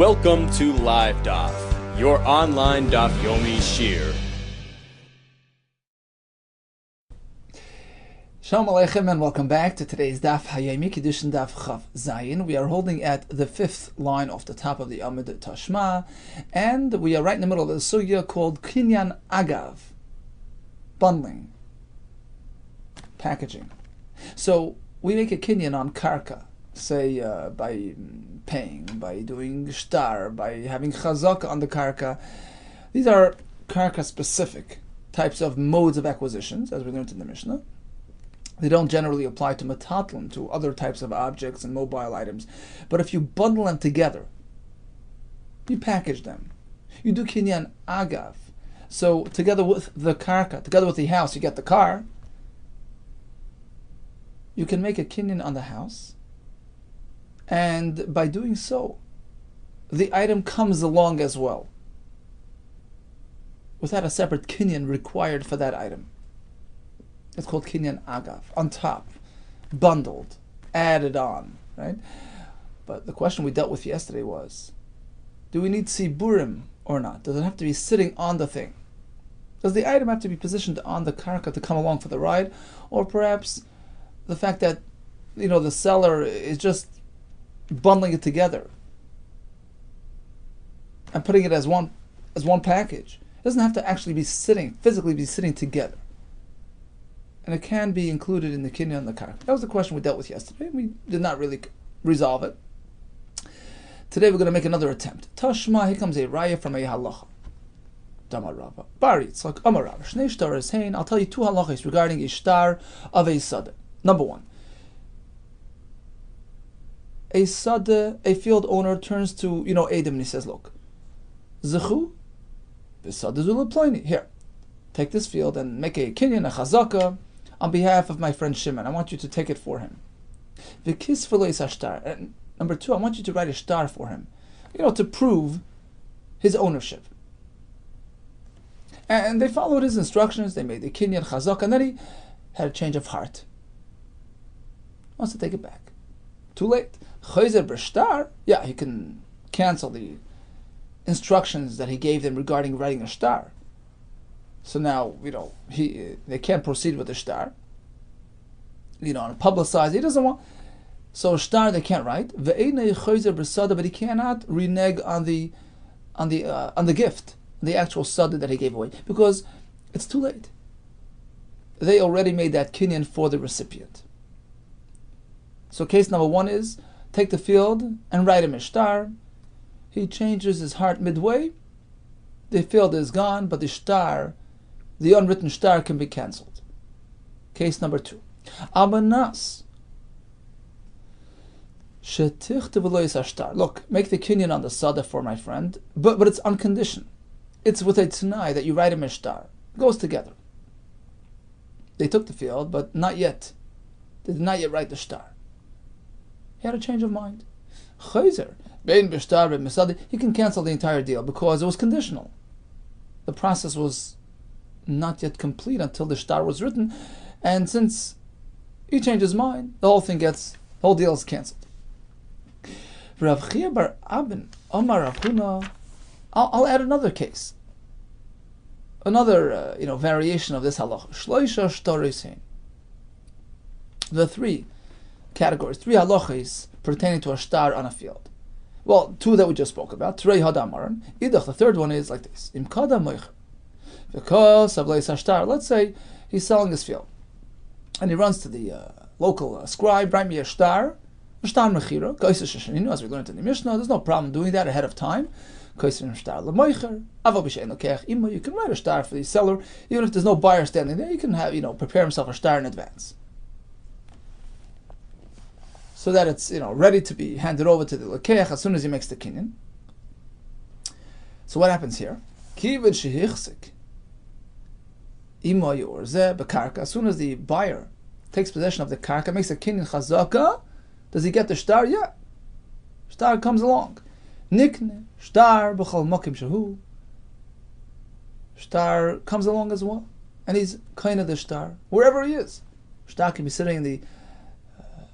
Welcome to Live DAF, your online DAF Yomi Shir. Shalom Aleichem and welcome back to today's DAF Hayomi KIDDUSHIN DAF Chav Zayin. We are holding at the fifth line off the top of the Amud Tashma, and we are right in the middle of a sugya called Kinyan Agav, bundling, packaging. So we make a kinyan on karka, say by paying, by doing shtar, by having chazaka on the karka. These are karka-specific types of modes of acquisitions, as we learned in the Mishnah. They don't generally apply to metatlim, to other types of objects and mobile items. But if you bundle them together, you package them, you do kinyan agav. So together with the karka, together with the house, you get the car. You can make a kinyan on the house, and by doing so, the item comes along as well, without a separate kinyan required for that item. It's called kinyan agav, on top, bundled, added on, right? But the question we dealt with yesterday was, do we need siburim or not? Does it have to be sitting on the thing? Does the item have to be positioned on the karka to come along for the ride? Or perhaps the fact that, the seller is just bundling it together and putting it as one package. It doesn't have to actually be physically be sitting together. And it can be included in the kinyan and the karka. That was the question we dealt with yesterday. We did not really resolve it. Today we're going to make another attempt. Tashma, here comes a raya from a halacha. Damar Rava. Bari, it's like Amar Rava. Shnei shtar is hein. I'll tell you two halachas regarding a shtar of a sadeh. Number one. A sadeh, a field owner turns to, Adam, and he says, look, Zechu, v'sadeh zulaploini. Here, take this field and make a kinyan, a chazaka, on behalf of my friend Shimon. I want you to take it for him. V'kis v'lois hashtar. And number two, I want you to write a shtar for him, to prove his ownership. And they followed his instructions. They made the kinyan chazaka, and then he had a change of heart. He wants to take it back. Too late. Chayzer b'shtar. Yeah, he can cancel the instructions that he gave them regarding writing a shtar. So now, they can't proceed with the shtar. And publicize. He doesn't want. So shtar they can't write. Ve'einei chayzer b'sada, but he cannot renege on the gift, the actual sada that he gave away, because it's too late. They already made that kinyan for the recipient. So case number one is, take the field and write him a shtar. He changes his heart midway. The field is gone, but the shtar, the unwritten shtar, can be cancelled. Case number two. Amanas. Look, make the kinyan on the sada for my friend, but it's on condition. It's with a t'nai that you write him a shtar. It goes together. They took the field, but not yet. They did not yet write the shtar. He had a change of mind. Chayzer, bein b'shtar b'mesadi, he can cancel the entire deal because it was conditional. The process was not yet complete until the shtar was written, and since he changed his mind, the whole deal is cancelled. Rav Chia bar Abin, Amar Rav Huna, I'll add another case, another variation of this halacha. Shloisha shtaris hein. The three categories, three halachas pertaining to a shtar on a field. Well, two that we just spoke about. Trei hadamaran. Idach, the third one is like this. Imkada moicher. Because of leis hashtar. Let's say he's selling his field, and he runs to the local scribe. Write me a shtar. Shtar mechira. Kaiser sheshaninu. As we learned in the Mishnah, there's no problem doing that ahead of time. Kaiser shtar lemoicher. Avo b'shein lokech ima. You can write a shtar for the seller, even if there's no buyer standing there. You can have prepare himself a shtar in advance, so that it's ready to be handed over to the lekech as soon as he makes the kinyan. So what happens here? Kiven shehichzik imoy or zeh bekarka. As soon as the buyer takes possession of the karka, makes a kinyan chazaka, does he get the shtar? Yeah, shtar comes along. Nikne shtar b'chol mokim shehu. Shtar comes along as well, and he's kind of the shtar wherever he is. Shtar can be sitting in the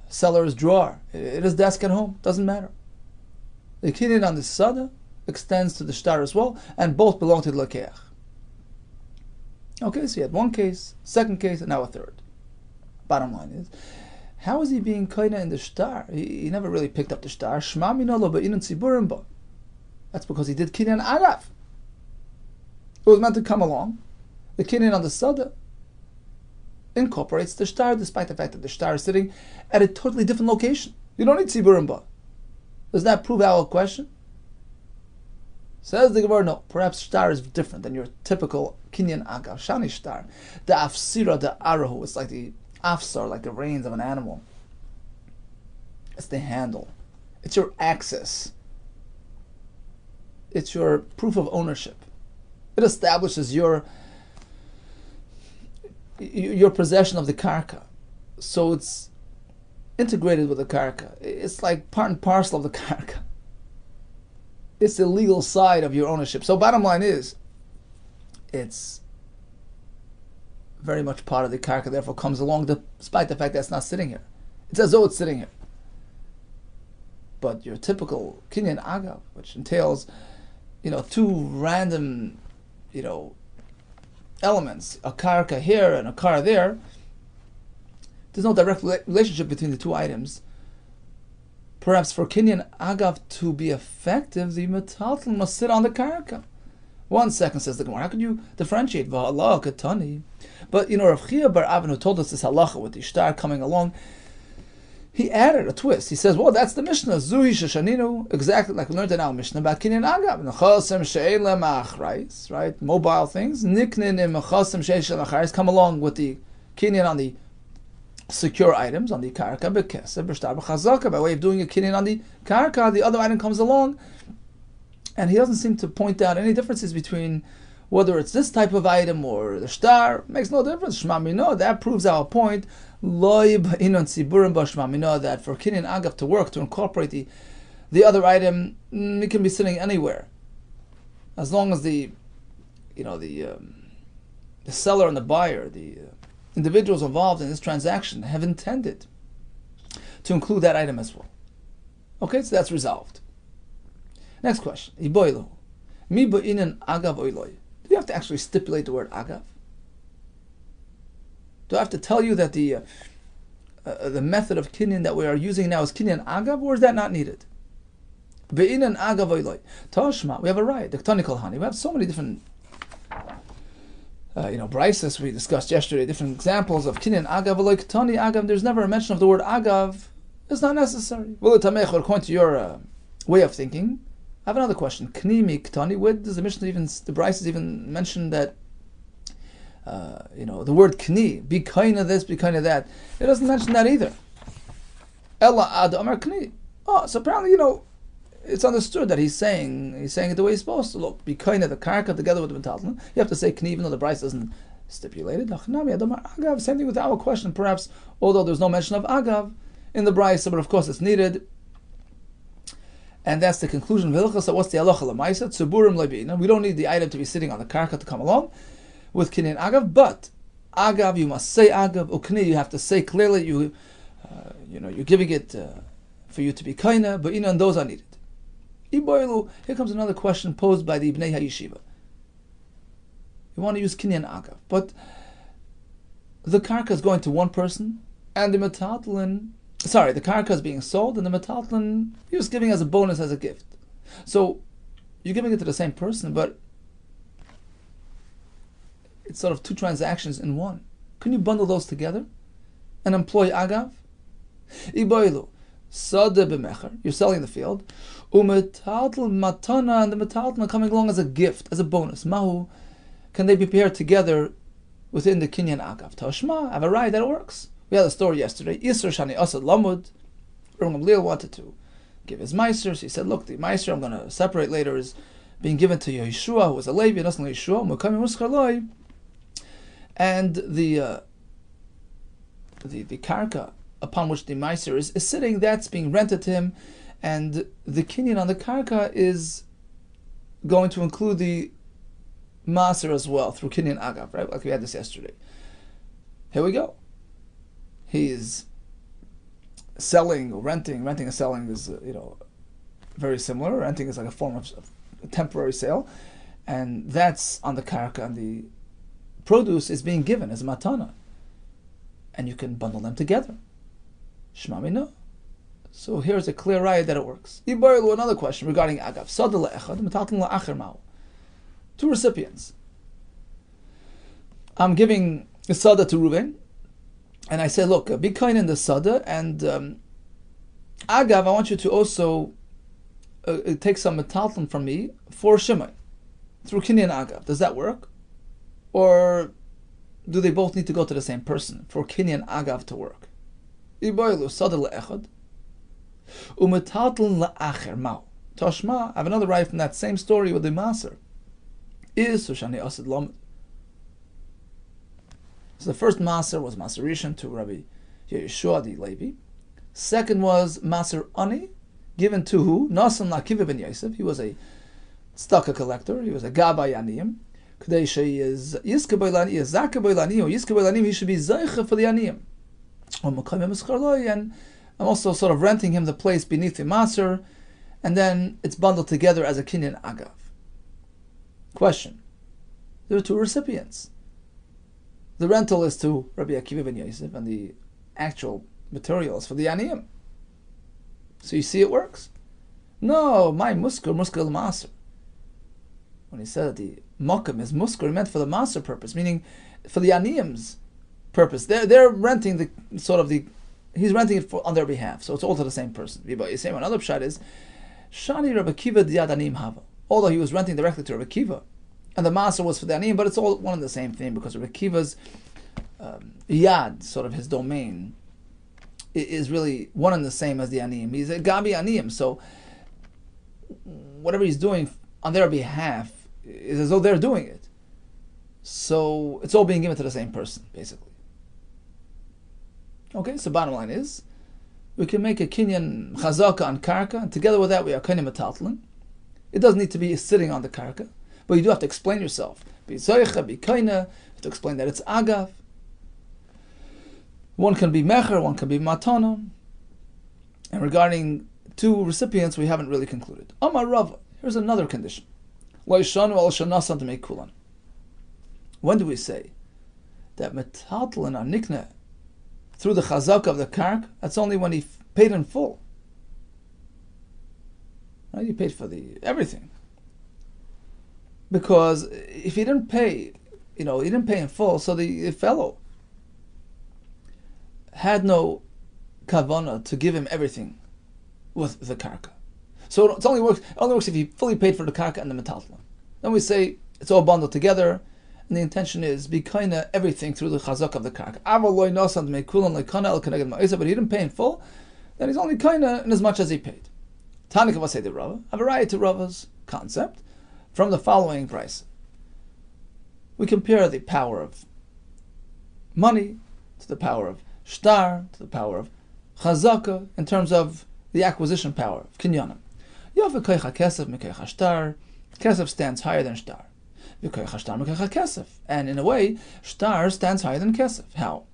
seller's drawer, at his desk at home, doesn't matter. The kinyan on the sada extends to the shtar as well, and both belong to the lakeach. Okay, so you had one case, second case, and now a third. Bottom line is, how is he being koina in the shtar? He never really picked up the shtar. Shma mina lo ba'inun tziburim ba. That's because he did kinyan agav. It was meant to come along. The kinyan on the sada incorporates the shtar, despite the fact that the shtar is sitting at a totally different location. You don't need tziburim ba. Does that prove our question? Says the Gemara, no. Perhaps shtar is different than your typical kinyan agav. Shani shtar. The afsira, the arahu. It's like the afsar, like the reins of an animal. It's the handle. It's your access. It's your proof of ownership. It establishes your possession of the karka. So it's integrated with the karka. It's like part and parcel of the karka. It's the legal side of your ownership. So bottom line is, it's very much part of the karka, therefore comes along despite the fact that it's not sitting here. It's as though it's sitting here. But your typical kinyan agav, which entails, two random, elements, a karka here and a kar there, there's no direct relationship between the two items. Perhaps for kinyan agav to be effective, the metalton must sit on the karka. 1 second, says the Gemara. How could you differentiate? V'halach katani. But Rav Chia bar Avin, who told us this halacha with the shtar coming along, he added a twist. He says, well, that's the Mishnah. Zuhi sheshaninu, exactly like we learned in our Mishnah about kinyan agav. Nechasem she'elem achrais, right? Mobile things. Niknin im nechasem she'elem achrais come along with the kinyan on the secure items, on the karka, b'kesef, b'shtar, b'chazaka, by way of doing a kinyan on the karka. The other item comes along, and he doesn't seem to point out any differences between whether it's this type of item or the shtar. Makes no difference. Shema mino, that proves our point. Loi b'inon tziburim ba shema mino, that for kinyan agav to work, to incorporate the other item, it can be sitting anywhere, as long as the seller and the buyer, the individuals involved in this transaction have intended to include that item as well. Okay, so that's resolved. Next question. Iboilu. Mi ba'inan agav oiloi. Do you have to actually stipulate the word agav? Do I have to tell you that the method of kinyan that we are using now is kinyan agav, or is that not needed? Ba'inan agav oiloi. Tashma. We have a right. The Ktanikol Hani. We have so many different brises we discussed yesterday, different examples of kinyan agav, like tani agav. There's never a mention of the word agav. It's not necessary. Well, according to your way of thinking, I have another question. Knimi ktani. Where does the Mishnah the brises even mention that? The word kni, be kind of this, be kind of that. It doesn't mention that either. Ella ad amar kni. Oh, so apparently, it's understood that he's saying it the way he's supposed to. Look, be kind of the karka together with the metalton. You have to say kni, even though the bryce doesn't stipulate it. Agav. Same thing with our question, perhaps, although there's no mention of agav in the bryce, but of course it's needed. And that's the conclusion. So what's the halacha l'maisa? Tzuburim le'bina. We don't need the item to be sitting on the karka to come along with kinyan agav, but agav, you must say agav. Ukni, you have to say clearly. You're giving it for you to be kaina, but and those are needed. Iboilu, here comes another question posed by the Bnei HaYeshiva. You want to use kinyan agav, but the karka is going to one person, and the karka is being sold, and the metalton he was giving as a bonus, as a gift. So you're giving it to the same person, but it's sort of two transactions in one. Can you bundle those together and employ agav? Iboilu, sada b'mecher, you're selling the field. Umetaltel matana, and the metalton are coming along as a gift, as a bonus. Mahu, can they be paired together within the kinyan agav? Tashma, I have a right that works. We had a story yesterday. Isser shani asad lamud. Rabbi Gamliel wanted to give his meiser, so he said, look, the meiser I'm going to separate later is being given to Yeshua, who was a Levi, and Yeshua, Mukami Muskhaloi. And the karka upon which the meiser is sitting, that's being rented to him, and the kinyan on the karka is going to include the maser as well through kinyan agav, right? Like we had this yesterday. Here we go. He is selling or renting and selling this, very similar. Renting is like a form of a temporary sale, and that's on the karka, and the produce is being given as matana, and you can bundle them together. Shmami no. So here's a clear raya that it works. Another question regarding agav. Sada le'echad, metalton la'acher ma'u. Two recipients. I'm giving a sada to Reuven, and I say, look, be kind in the sada, and agav, I want you to also take some metalton from me for Shimon, through kinyan agav. Does that work? Or do they both need to go to the same person for kinyan agav to work? Iboilu sada le'echad. Umetalton la'acher ma'u. Tashma, I have another raya from that same story with the maser. Is Sushani Asid Lamed. So the first maser was Maser Rishon to Rabbi Yehoshua the Levi. Second was Maser Ani, given to who? Nasan Lakiva ben Yosef. He was a tzedakah collector. He was a Gabay Aniyim. Kadei is Yiska Boilani, is Zaka Boilani, or Yiska Boilani, he should be Zaycha for the Aniyim. And I'm also sort of renting him the place beneath the maser, and then it's bundled together as a kinyan agav. Question. There are two recipients. The rental is to Rabbi Akiva ben Yosef, and the actual material is for the Aniyim. So you see it works? No, my muskar maser. When he said that the makam is muskar, he meant for the maser purpose, meaning for the Aniyim's purpose. They're renting the sort of the, he's renting it on their behalf, so it's all to the same person. Another pshat is Shani Rabbi Akiva diad Aniyim hava. Although he was renting directly to Rabbi Akiva, and the master was for the Aniyim, but it's all one and the same thing, because Rabbi Akiva's yad, sort of his domain, is really one and the same as the Aniyim. He's a Gabi Aniyim, so whatever he's doing on their behalf is as though they're doing it. So it's all being given to the same person, basically. Okay, so bottom line is, we can make a kinyan chazaka on karka, and together with that we are kinyan metaltlin. It doesn't need to be sitting on the karka, but you do have to explain yourself. Be zoicha, be kaina, you have to explain that it's agav. One can be mecher, one can be matana. And regarding two recipients, we haven't really concluded. Amar Rava, here's another condition. Lo yishanu al shanasan to make kulan. When do we say that metaltlin are nikne through the chazaka of the kark? That's only when he paid in full. Right? He paid for the everything. Because if he didn't pay, he didn't pay in full, so the fellow had no kavana to give him everything with the karka. So it only works if he fully paid for the karka and the metaltlin. Then we say it's all bundled together, and the intention is be kinda everything through the chazak of the karka. But he didn't pay in full, then he's only kinda in as much as he paid. Tanika was say the Rava. I have a raya to Rava's concept from the following price. We compare the power of money to the power of shtar, to the power of chazaka, in terms of the acquisition power of kinyanim. Kesef stands higher than shtar. And in a way, shtar stands higher than kesef. How?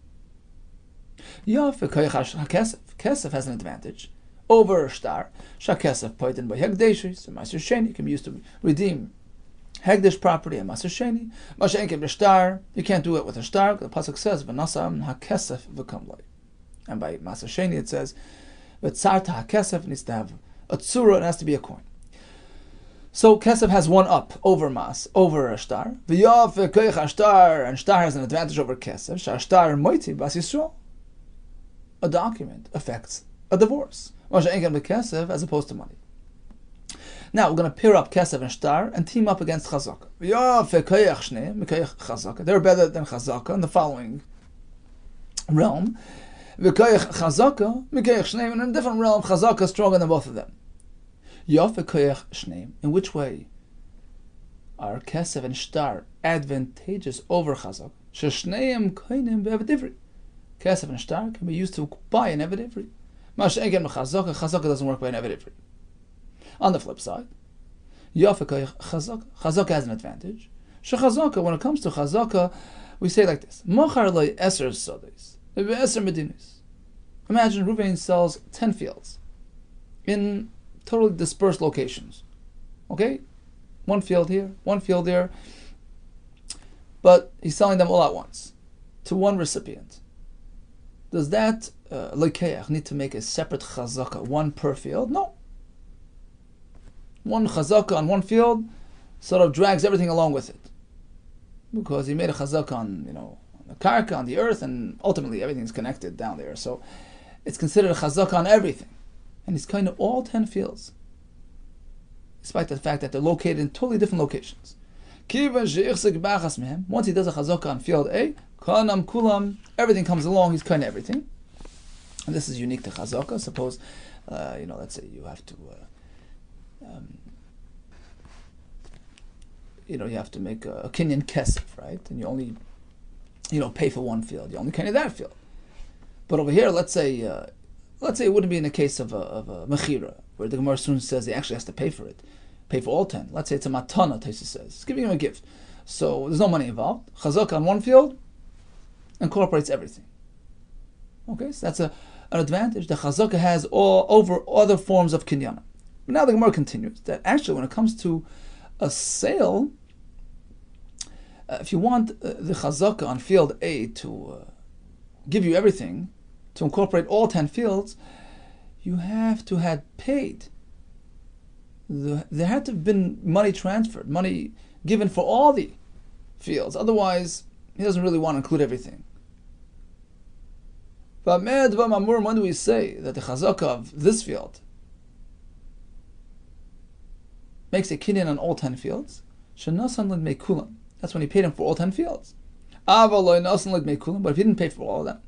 Kesef has an advantage over shtar. Shakesef poitin by hegdeshis, and maser sheni can be used to redeem hegdesh property and maser sheni. Mashenkim b'shtar, you can't do it with a shtar. The pasuk says v'nasam hakesef v'kamloi, and by maser sheni it says v'tzarta hakesef needs to have a tzura, it has to be a coin. So kesef has one up over mas, over a shtar. V'yav v'koich shtar, and shtar has an advantage over kesef. Shtar moiti bas Yisrael. A document affects a divorce. Kesef as opposed to money. Now we're going to pair up kesef and shtar and team up against chazaka. They're better than chazaka in the following realm. And in a different realm, chazaka is stronger than both of them. In which way are kesef and shtar advantageous over chazaka? Kesef and shtar can be used to buy an eved ivri. Chazaka doesn't work by an eved ivri. On the flip side, chazaka has an advantage. Chazaka, when it comes to chazaka, we say like this: Mochar loy eser sodes, eser medinos. Imagine Reuven sells 10 fields in totally dispersed locations. Okay? One field here, one field there. But he's selling them all at once to one recipient. Does that lekeach need to make a separate chazaka, one per field? No. One chazaka on one field sort of drags everything along with it, because he made a chazaka on, on the karka, on the earth, and ultimately everything's connected down there. So it's considered a chazaka on everything, and he's kind of all 10 fields, despite the fact that they're located in totally different locations. Once he does a chazaka on field A, kanam kulam, everything comes along. He's kind of everything, and this is unique to chazaka. Suppose, let's say you have to, you have to make a kinyan kesef, right? And you only, pay for one field. You only kinyan that field. But over here, let's say it wouldn't be in the case of a mechira, where the Gemara soon says he actually has to pay for it. Pay for all 10. Let's say it's a matana, Taisa says. It's giving him a gift. So there's no money involved. Chazaka on one field incorporates everything. Okay, so that's an advantage that chazaka has over other forms of kinyan. But now the Gemara continues that actually when it comes to a sale, if you want the chazaka on field A to give you everything, to incorporate all 10 fields, you have to have paid. There had to have been money transferred, money given for all the fields. Otherwise, he doesn't really want to include everything. But when do we say that the chazaka of this field makes a kinyan on all 10 fields? That's when he paid him for all 10 fields. But if he didn't pay for all of them,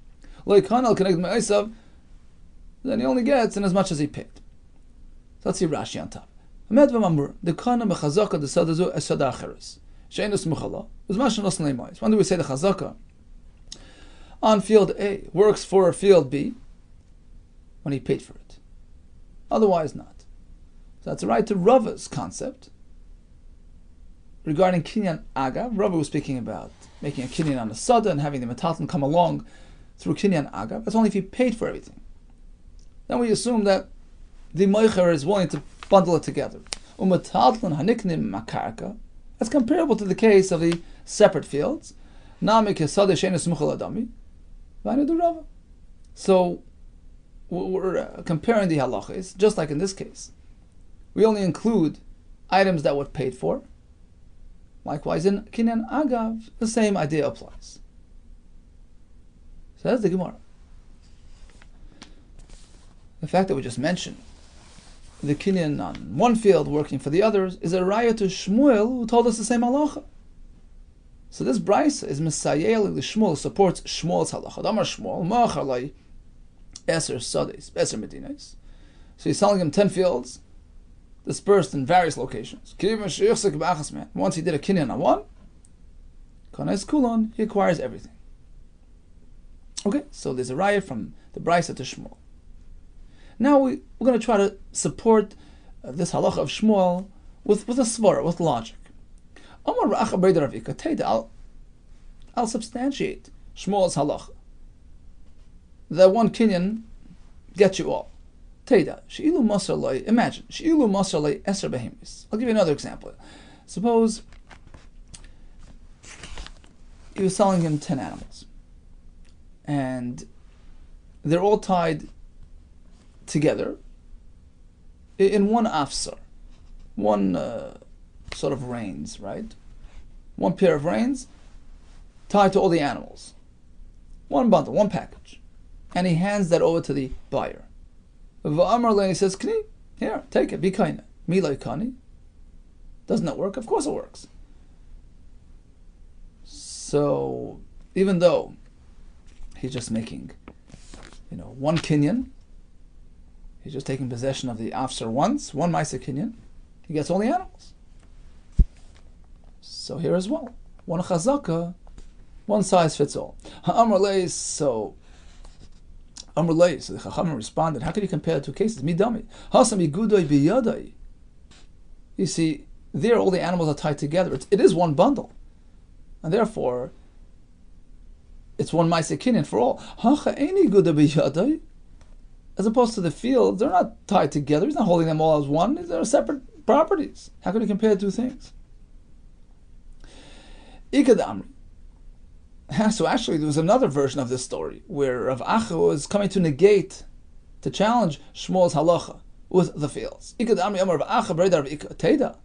then he only gets in as much as he paid. So let's see Rashi on top. When do we say the chazaka on field A works for field B? When he paid for it. Otherwise not. So that's right to Rava's concept regarding kinyan agav. Rava was speaking about making a kinyan on a sada and having the metatlan come along through kinyan agav. That's only if he paid for everything. Then we assume that the moicher is willing to bundle it together. Umatatlan haniknim makarka. That's comparable to the case of the separate fields. So we're comparing the halachas, just like in this case. We only include items that were paid for. Likewise, in kinyan agav, the same idea applies. So that's the Gemara. The fact that we just mentioned the kinyan on one field working for the others is a raya to Shmuel, who told us the same halacha. So this brisa is Messiah li Shmuel, supports Shmuel's halacha. Damar Shmuel, ma'achalai eser sades, eser medinas. So he's selling him 10 fields, dispersed in various locations. Once he did a kinyan on one, kanes kulon, he acquires everything. Okay, so there's a raya from the brisa to Shmuel. Now we're going to try to support this halacha of Shmuel with a svara, with logic. I'll substantiate Shmuel's halacha. That one kinyan gets you all. Imagine, I'll give you another example. Suppose he was selling him 10 animals, and they're all tied together in one afsar, one sort of reins, right? One pair of reins tied to all the animals. One bundle, one package. And he hands that over to the buyer. V'amar he says, Kni, here, take it, be kind. Milay kani. Doesn't that work? Of course it works. So, even though he's just making, one kinyan, he's just taking possession of the afsar once, one Maisa Kinyan, he gets all the animals. So here as well, one chazaka, one size fits all. Ha'amr so the Chachamim responded, how can you compare the two cases? Midami. Hasam igudoi biyadai. You see, there all the animals are tied together. It is one bundle. And therefore, it's one Maisa Kinyan for all. Hacha eini igudoi biyadai. as opposed to the fields, they're not tied together. He's not holding them all as one. They're separate properties. How can you compare the two things? Ikad Amri. So actually, there was another version of this story where Rav Acha was coming to negate, to challenge Shmuel's halacha with the fields. Ikad Amri Amar Rav Acha Breda Rav Ika Teda.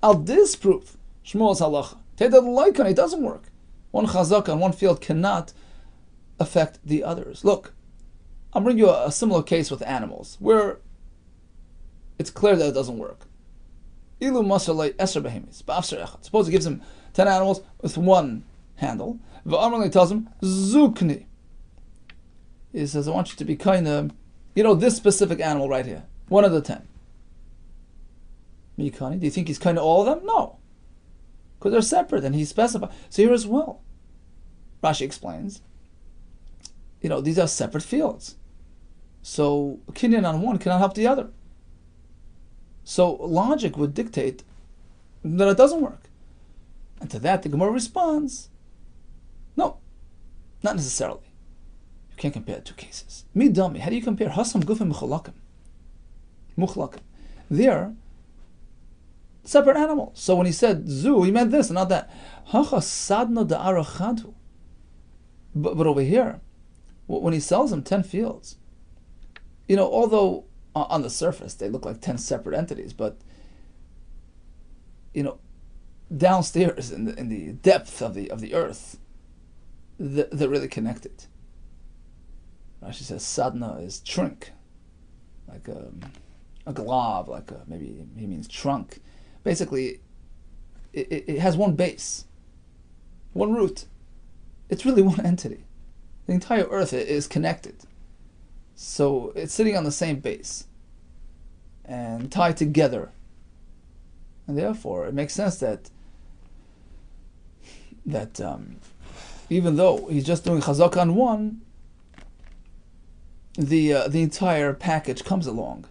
I'll disprove Shmuel's halacha. Teda the loikon, it doesn't work. One chazaka and one field cannot affect the others. Look, I'll bring you a similar case with animals, where it's clear that it doesn't work. Ilu masalei eser behemis ba'afser echad. Suppose he gives him 10 animals with one handle. V'amrli tells him zukni. He says, I want you to be kind of, this specific animal right here, one of the 10. Mikani, do you think he's kind of all of them? No, because they're separate, and he specified. So here as well, Rashi explains, these are separate fields. So kinyan on one cannot help the other. So logic would dictate that it doesn't work. And to that, the Gemara responds, no, not necessarily. You can't compare two cases. Mi dami, how do you compare hasam gufim muchlakim? They're separate animals. So when he said zu, he meant this and not that. Hacha sadna da'arachadu. But over here, when he sells them 10 fields, although on the surface they look like 10 separate entities, but downstairs in the depth of the earth, they're really connected. Rashi says sadna is trunk, like a glob, maybe he means trunk. Basically, it has one base, one root. It's really one entity. The entire earth is connected. So it's sitting on the same base and tied together. And therefore, it makes sense that even though he's just doing chazaka on one, the entire package comes along,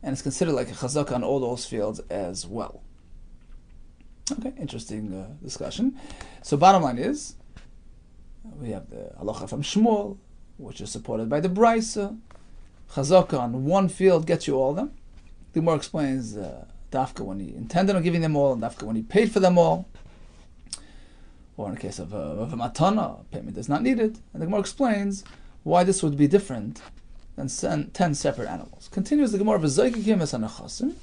and it's considered like a chazaka on all those fields as well. Okay, interesting discussion. So bottom line is, we have the halacha from Shmuel, which is supported by the Brisa. Chazaka on one field gets you all of them. The Gemara explains dafka when he intended on giving them all, and dafka when he paid for them all. Or in the case of a matana, payment is not needed. And the Gemara explains why this would be different than 10 separate animals. Continues the Gemara, v'zoykikim es hanachasim.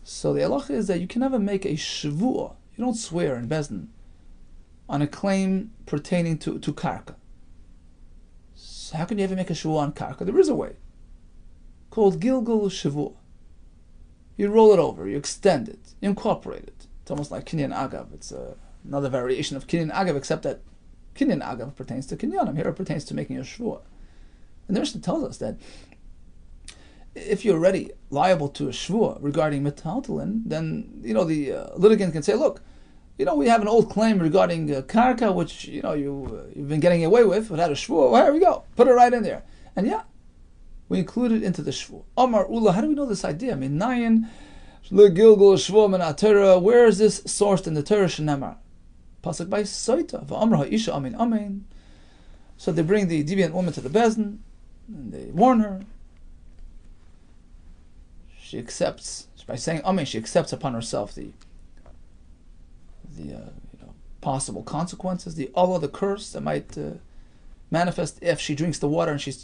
So the halacha is that you can never make a shvuah. You don't swear in Bezdin on a claim pertaining to karka. So how can you ever make a shvuah on karka? There is a way called gilgul shvuah. You roll it over, you extend it, you incorporate it. It's almost like kinyan agav. It's another variation of kinyan agav, except that kinyan agav pertains to kinyanim. Here it pertains to making a shvuah. And the Mishnah tells us that if you're already liable to a shvuah regarding metaltalin, then the litigant can say, look, we have an old claim regarding karka, which you've been getting away with without a shvuah. Well, here we go, put it right in there, and we include it into the shvuah. Omar Ula, how do we know this idea? Nayin legilgul shvuah min atera. Where is this sourced in the Torah? Shenamar pasuk by Soita v'amra ha'isha amin amin. So they bring the deviant woman to the bezdin, and they warn her. She accepts, by saying amin, she accepts upon herself the possible consequences, the curse that might manifest if she drinks the water and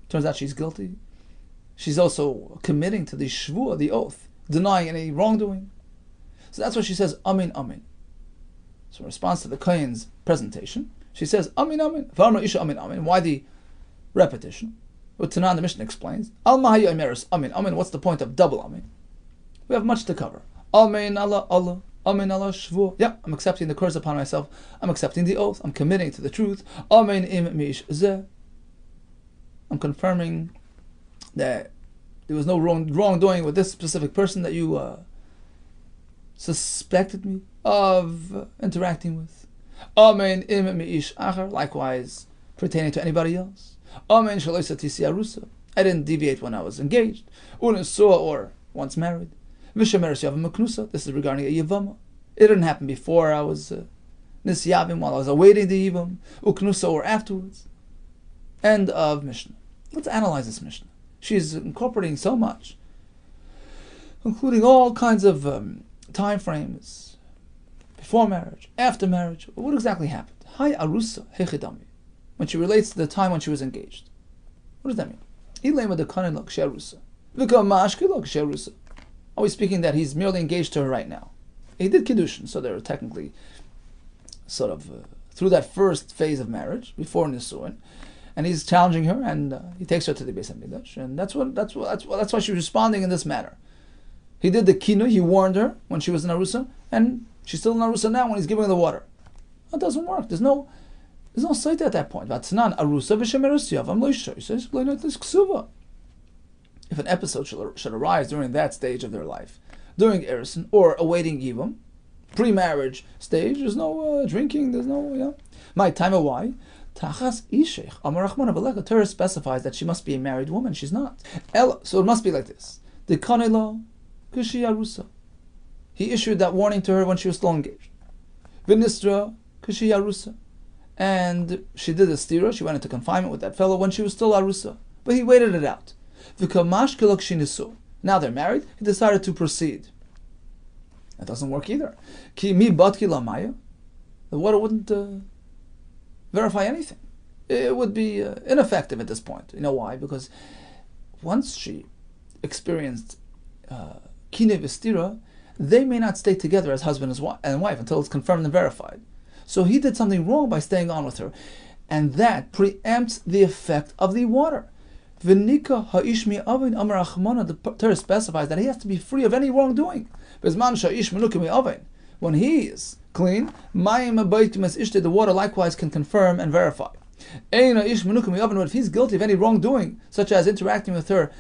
turns out she's guilty. She's also committing to the shvuah, the oath, denying any wrongdoing. So that's why she says amin amin. So in response to the Kohen's presentation, she says amin amin. V'amra isha amin amin. Why the repetition? What Tanan the Mishnah explains. Al mahayu imeris amin amin. What's the point of double amin? We have much to cover. Amin Allah Allah. Amin Allah shvuah. Yeah, I'm accepting the curse upon myself. I'm accepting the oath. I'm committing to the truth. Amin im mish zeh. I'm confirming that there was no wrongdoing with this specific person that you suspected me of interacting with. Amen im mi'ish achar. Likewise, pertaining to anybody else. Amen shaloisa tisi arusa. I didn't deviate when I was engaged. Unisua, or once married. Vishameres yavam maknusa. This is regarding a yivama. It didn't happen before I was nisyavim, while I was awaiting the yivam. Uknusa, or afterwards. End of Mishnah. Let's analyze this Mishnah. She's incorporating so much, including all kinds of time frames, before marriage, after marriage. What exactly happened? Hi arusa hechidami. When she relates to the time when she was engaged. What does that mean? Are we speaking that he's merely engaged to her right now? He did kiddushin, so they're technically sort of through that first phase of marriage before nisuin, and he's challenging her, and he takes her to the Beis Hamikdash, and that's why she's responding in this manner. He did the kinu, he warned her when she was in arusa, and she's still in arusa now when he's giving her the water. That doesn't work. There's no site at that point. If an episode should arise during that stage of their life, during Erison or awaiting Yibum, pre-marriage stage, there's no drinking, there's no, My time of why? Torah specifies that she must be a married woman. She's not. So it must be like this. He issued that warning to her when she was still engaged. And she did a stira, she went into confinement with that fellow when she was still arusa. But he waited it out. Now they're married, he decided to proceed. That doesn't work either. The water wouldn't verify anything. It would be ineffective at this point. You know why? Because once she experienced kine v'stira, they may not stay together as husband and wife until it's confirmed and verified. So he did something wrong by staying on with her. And that preempts the effect of the water. The Torah specifies that he has to be free of any wrongdoing. When he is clean, the water likewise can confirm and verify. But if he's guilty of any wrongdoing, such as interacting with her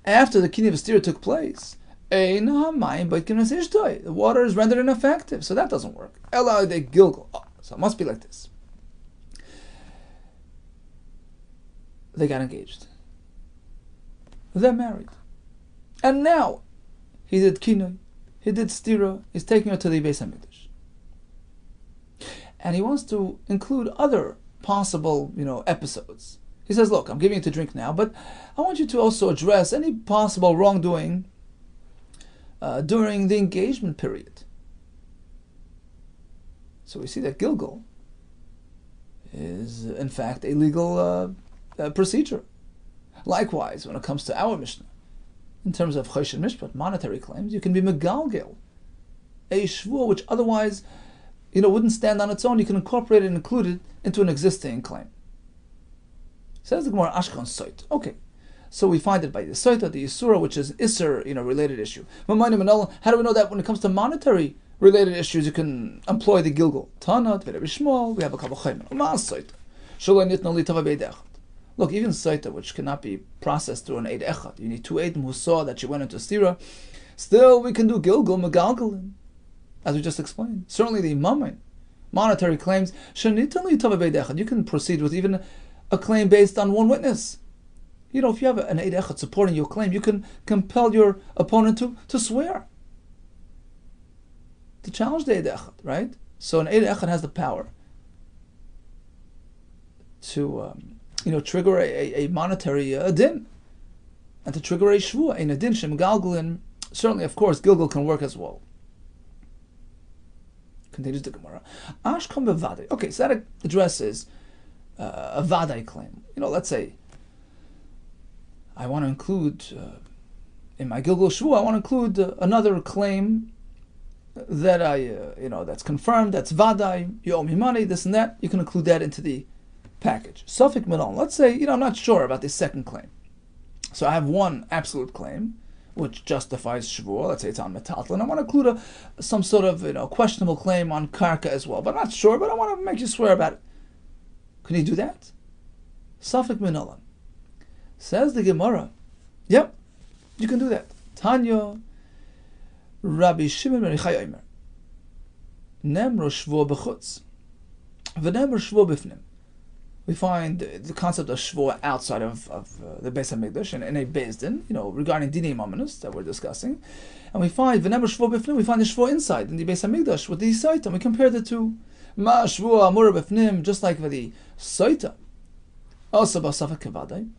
after the kine v'stira took place, the water is rendered ineffective. So that doesn't work. So it must be like this. They got engaged. They're married. And now, he did kinoi, he did stira, he's taking her to the Beis Hamikdash. And he wants to include other possible, episodes. He says, look, I'm giving you to drink now, but I want you to also address any possible wrongdoing during the engagement period. So we see that Gilgal is, in fact, a legal procedure. Likewise, when it comes to our Mishnah, in terms of Choshen Mishpat, monetary claims, you can be Megalgel, a shvur which otherwise, wouldn't stand on its own. You can incorporate it and include it into an existing claim. Says the Gemara, Ashkan Soit. Okay, so we find it by the Soita, the Yisura, which is Isser, related issue. How do we know that when it comes to monetary related issues, you can employ the Gilgal? Tanat, very small. We have a couple of Chayman. Look, even Saita, which cannot be processed through an Eid Echad, you need two Eidim who saw that she went into Stira. Still, we can do Gilgal, Megalgalin, as we just explained. Certainly the Mammon, monetary claims, you can proceed with even a claim based on one witness. If you have an Eid Echad supporting your claim, you can compel your opponent to swear, to challenge the Eid Echad, right? So an Eid Echad has the power to trigger a monetary din, and to trigger a shvua, a din shem galgalin. Certainly, of course, Gilgal can work as well. Continues the Gemara. Ashkom bevadai. Okay, so that addresses a vadai claim. Let's say I want to include in my Gilgal shvua, I want to include another claim that that's confirmed, that's vadai. You owe me money, this and that. You can include that into the package. Sufik Milon. Let's say, I'm not sure about this second claim. So I have one absolute claim, which justifies Shavua. Let's say it's on Metaltal. And I want to include some sort of, questionable claim on Karka as well. But I'm not sure, but I want to make you swear about it. Can you do that? Sufik Milon. Says the Gemara. Yep, you can do that. Tanya, Rabbi Shimon ben Yochai Omer. Nemro Shvua b'chutz. V'nemro Shvua b'fnim. We find the concept of shvua outside of the Beis Hamikdash and in a Beis Din, regarding dinei mamonus that we're discussing, and we find v'nemer shvua b'fnim. We find the shvua inside in the Beis Hamikdash with the Saita, and we compare the two. Ma shvua amura b'fnim, just like for the Saita. Also b'safek kavadai.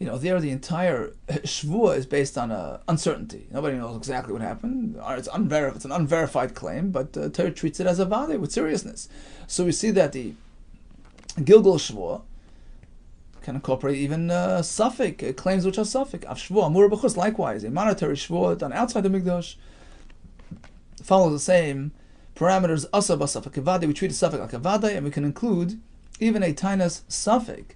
there the entire shvua is based on uncertainty. Nobody knows exactly what happened. It's an unverified claim, but Torah treats it as a vade with seriousness. So we see that the Gilgal shvua can incorporate even suffix claims which are suffix. Av shvua amur b'chus, likewise, a monetary shvua done outside the mikdash follows the same parameters. Asa b'suffix vade, we treat a suffix like a vade, and we can include even a tainus suffix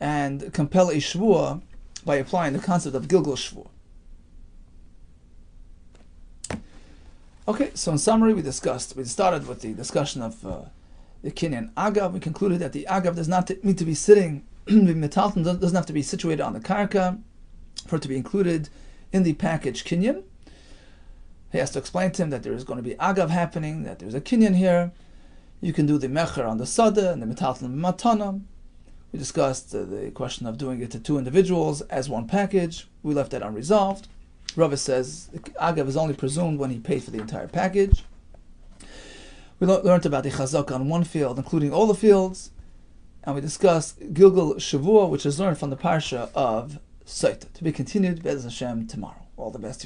and compel a shvua by applying the concept of Gilgal shvua. Okay, so in summary, we started with the discussion of the kinyan agav. We concluded that the agav does not need to be sitting, the metalton doesn't have to be situated on the karka for it to be included in the package kinyan. He has to explain to him that there is going to be agav happening, that there's a kinyan here. You can do the mecher on the sada and the metalton matana. We discussed the question of doing it to two individuals as one package. We left that unresolved. Rava says the agav is only presumed when he paid for the entire package. We learned about the chazaka on one field, including all the fields, and we discussed Gilgal Shavua, which is learned from the parsha of Sota. To be continued, Be'ez Hashem, tomorrow. All the best.